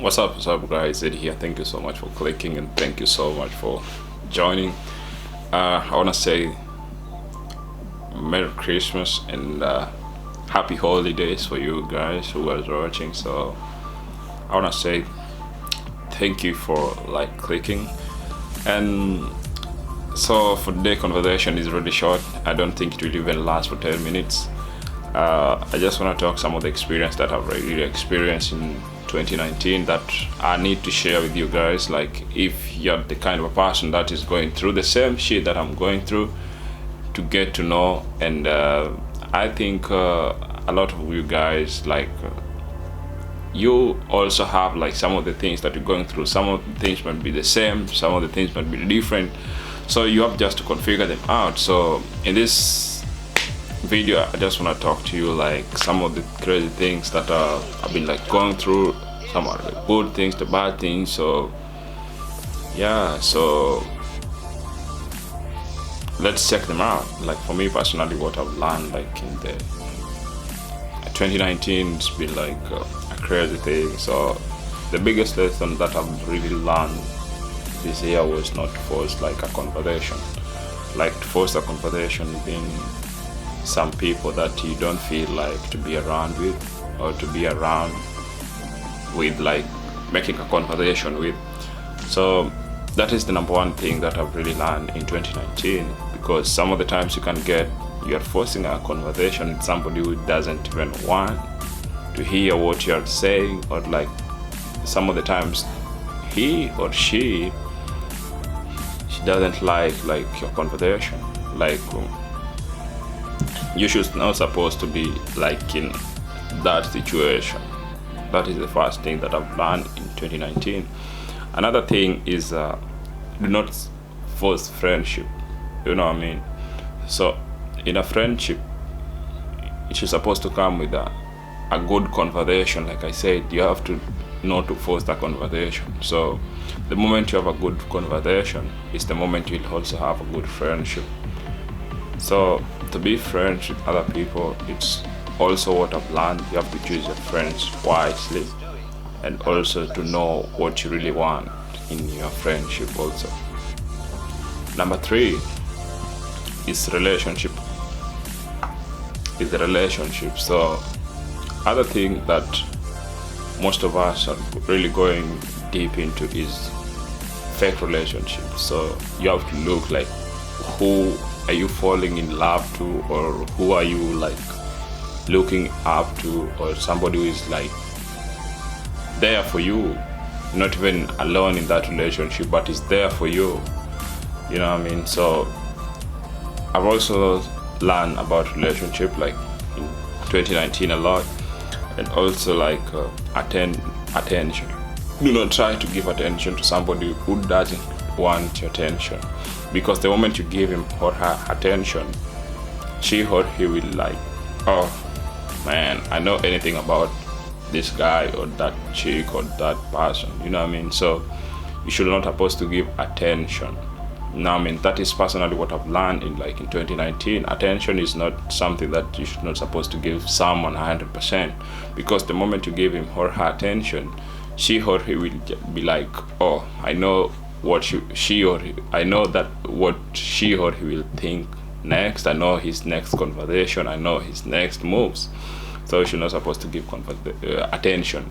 What's up, guys? Ed here. Thank you so much for clicking and thank you so much for joining. I want to say Merry Christmas and Happy Holidays for you guys who are watching. So I want to say thank you for like clicking. And so for today conversation is really short. I don't think it will even last for 10 minutes. I just want to talk some of the experience that I've really experienced in 2019 that I need to share with you guys. Like, if you're the kind of a person that is going through the same shit that I'm going through, to get to know. And I think a lot of you guys, like, you also have like some of the things that you're going through. Some of the things might be the same, some of the things might be different. So you have just to configure them out. So in this video I just want to talk to you like some of the crazy things that I've been like going through, some are the good things, the bad things. So yeah, so let's check them out. Like for me personally, what I've learned like in the 2019, it's been like a crazy thing. So the biggest lesson that I've really learned this year was not to force like a conversation, like to force a conversation being some people that you don't feel like to be around with, or to be around with, like making a conversation with. So that is the number one thing that I've really learned in 2019, because some of the times you're forcing a conversation with somebody who doesn't even want to hear what you're saying, or like some of the times he or she doesn't like your conversation. Like you should not supposed to be like in that situation. That is the first thing that I've learned in 2019. Another thing is do not force friendship. You know what I mean? So in a friendship, it is supposed to come with a good conversation. Like I said, you have to not to force the conversation. So the moment you have a good conversation is the moment you'll also have a good friendship. So to be friends with other people, it's also what I've learned. You have to choose your friends wisely, and also to know what you really want in your friendship also. Number 3 is relationship. So other thing that most of us are really going deep into is fake relationships. So you have to look like, who are you falling in love to, or who are you like looking up to, or somebody who is like there for you, not even alone in that relationship, but is there for you. You know what I mean? So I've also learned about relationship like in 2019 a lot, and also like attention. Do not try to give attention to somebody who doesn't want your attention, because the moment you give him or her attention, she or he will like, oh man, I know anything about this guy or that chick or that person. You know what I mean? So you should not supposed to give attention. Now I mean, that is personally what I've learned in 2019. Attention is not something that you should not supposed to give someone 100%, because the moment you give him or her attention, she or he will be like, oh, I know what I know that what she or he will think next. I know his next conversation. I know his next moves. So you're not supposed to give attention.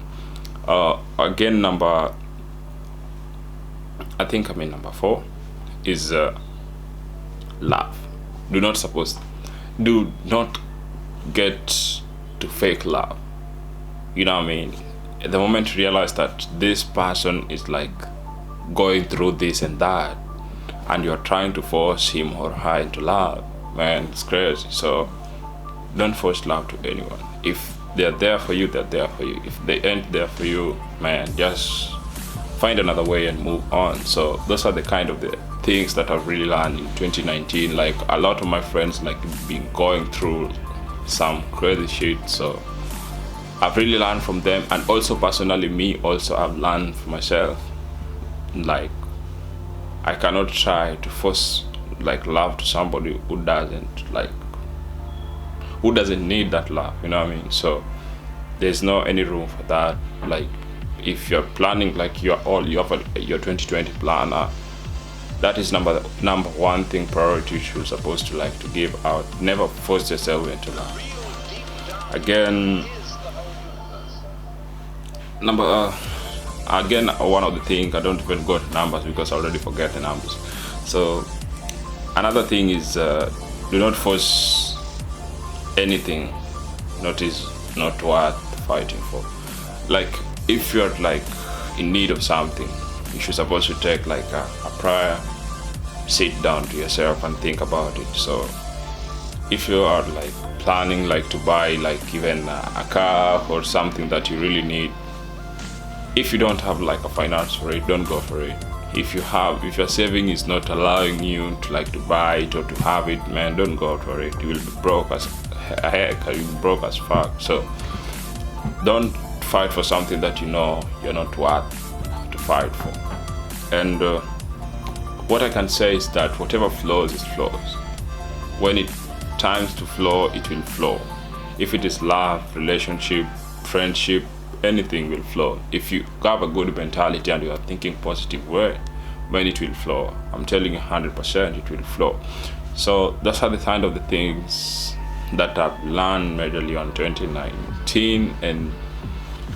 Again, number 4 is love. Do not get to fake love. You know what I mean? At the moment you realize that this person is like going through this and that, and you're trying to force him or her into love, man, it's crazy. So don't force love to anyone. If they're there for you, they're there for you. If they ain't there for you, man, just find another way and move on. So those are the kind of the things that I've really learned in 2019. Like a lot of my friends like been going through some crazy shit, so I've really learned from them. And also personally, me also, I've learned for myself, like I cannot try to force like love to somebody who doesn't need that love. You know what I mean? So there's no any room for that. Like if you're planning like you have your 2020 planner, that is number one thing priority you're supposed to like to give out. Never force yourself into that. Again, one of the things, I don't even go to numbers because I already forget the numbers. So another thing is, do not force anything not worth fighting for. Like if you're like in need of something, you should supposed to take like a prior sit down to yourself and think about it. So if you are like planning like to buy like even a car or something that you really need, if you don't have like a finance for it, don't go for it. If your saving is not allowing you to like to buy it or to have it, man, don't go for it. You will be broke as heck. You'll be broke as fuck. So don't fight for something that you know you're not worth to fight for. And what I can say is that whatever flows is flows. When it times to flow, it will flow. If it is love, relationship, friendship, anything will flow. If you have a good mentality and you are thinking positive way, when it will flow, I'm telling you 100% it will flow. So those are the kind of the things that I've learned majorly on 2019, and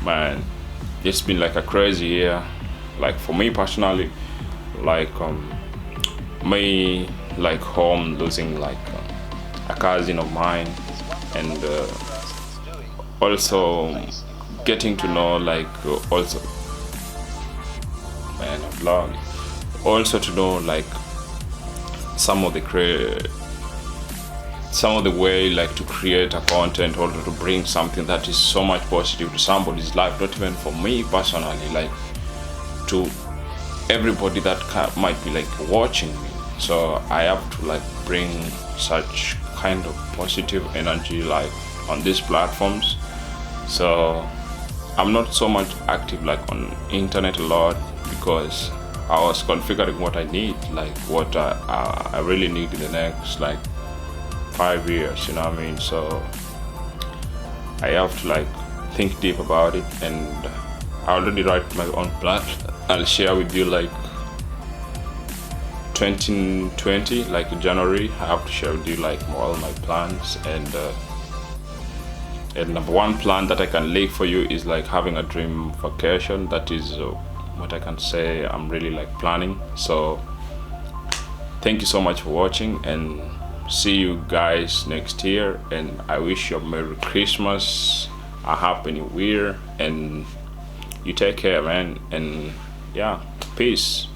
man, it's been like a crazy year. Like for me personally, like me like home losing like a cousin of mine, and also getting to know like also man a blog, also to know like some of the way like to create a content, or to bring something that is so much positive to somebody's life, not even for me personally, like to everybody that might be like watching me. So I have to like bring such kind of positive energy like on these platforms. So I'm not so much active like on internet a lot, because I was configuring what I need, like what I really need in the next like 5 years, you know what I mean? So I have to like think deep about it, and I already write my own plan. I'll share with you like 2020, like in January. I have to share with you like all my plans, and number one plan that I can lay for you is like having a dream vacation. That is what I can say I'm really like planning. So thank you so much for watching, and see you guys next year. And I wish you a Merry Christmas, a Happy New Year, and you take care, man. And yeah, peace.